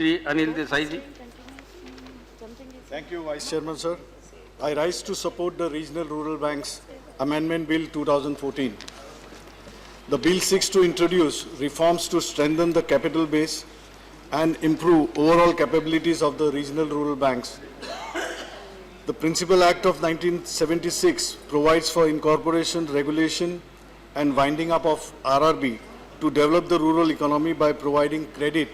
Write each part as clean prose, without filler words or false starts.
Shri Anil Desai ji. Thank you, Vice Chairman, sir. I rise to support the Regional Rural Banks Amendment Bill 2014. The bill seeks to introduce reforms to strengthen the capital base and improve overall capabilities of the regional rural banks. The Principal Act of 1976 provides for incorporation, regulation, and winding up of RRB to develop the rural economy by providing credit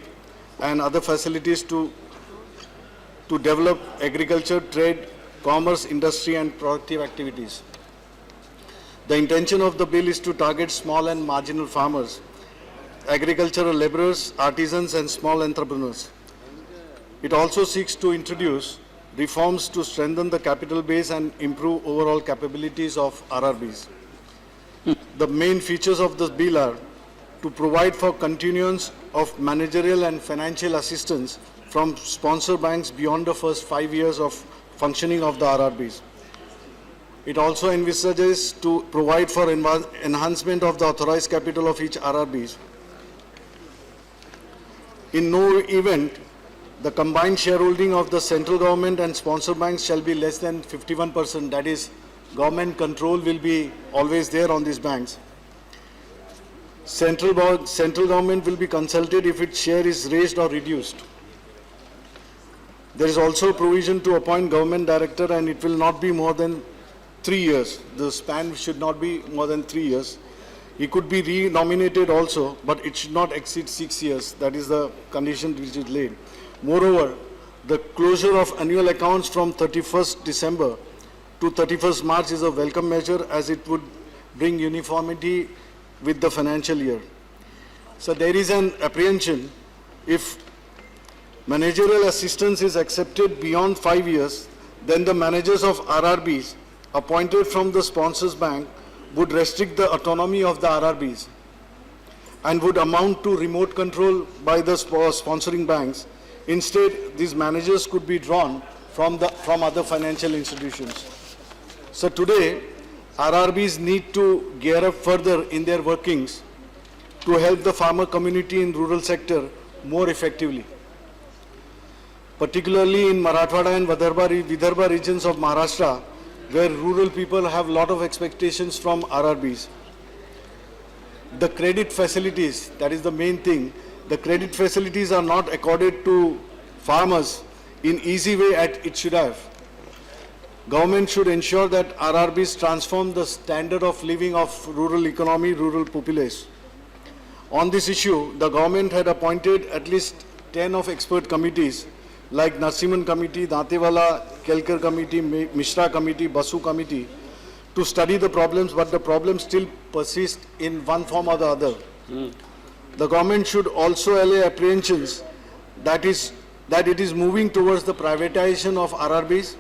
and other facilities to develop agriculture, trade, commerce, industry, and productive activities. The intention of the bill is to target small and marginal farmers, agricultural laborers, artisans, and small entrepreneurs. It also seeks to introduce reforms to strengthen the capital base and improve overall capabilities of RRBs. The main features of this bill are to provide for continuance of managerial and financial assistance from sponsor banks beyond the first 5 years of functioning of the RRBs. It also envisages to provide for enhancement of the authorized capital of each RRBs. In no event, the combined shareholding of the central government and sponsor banks shall be less than 51%. That is, government control will be always there on these banks. Central government will be consulted if its share is raised or reduced. There is also provision to appoint government director, and it will not be more than 3 years. The span should not be more than 3 years. He could be re-nominated also, but it should not exceed 6 years. That is the condition which is laid. Moreover, the closure of annual accounts from 31st December to 31st March is a welcome measure, as it would bring uniformity with the financial year. So there is an apprehension if managerial assistance is accepted beyond 5 years, then the managers of RRBs appointed from the sponsors bank would restrict the autonomy of the RRBs and would amount to remote control by the sponsoring banks. Instead, these managers could be drawn from other financial institutions. So today, RRBs need to gear up further in their workings to help the farmer community in rural sector more effectively. Particularly in Marathwada and Vidarbha regions of Maharashtra, where rural people have a lot of expectations from RRBs. The credit facilities, that is the main thing, the credit facilities are not accorded to farmers in easy way as it should have. Government should ensure that RRBs transform the standard of living of rural economy, rural populace. On this issue, the government had appointed at least 10 of expert committees like Narsiman Committee, Dantewala, Kelkar Committee, Mishra Committee, Basu Committee to study the problems, but the problems still persist in one form or the other. The government should also allay apprehensions that it is moving towards the privatization of RRBs,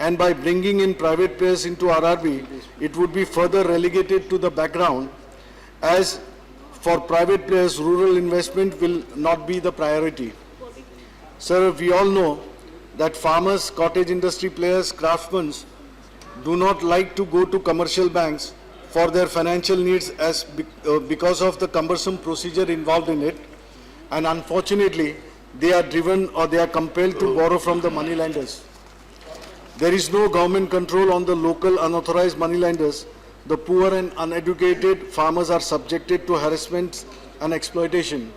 and by bringing in private players into RRB, it would be further relegated to the background, as for private players, rural investment will not be the priority. Sir, we all know that farmers, cottage industry players, craftsmen do not like to go to commercial banks for their financial needs because of the cumbersome procedure involved in it, and unfortunately, they are driven or they are compelled to borrow from the moneylenders. There is no government control on the local unauthorized moneylenders. The poor and uneducated farmers are subjected to harassment and exploitation.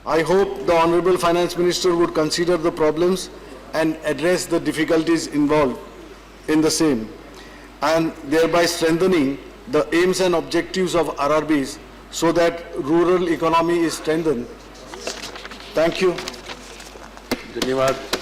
I hope the Honorable Finance Minister would consider the problems and address the difficulties involved in the same, and thereby strengthening the aims and objectives of RRBs so that rural economy is strengthened. Thank you. Dhanyavad.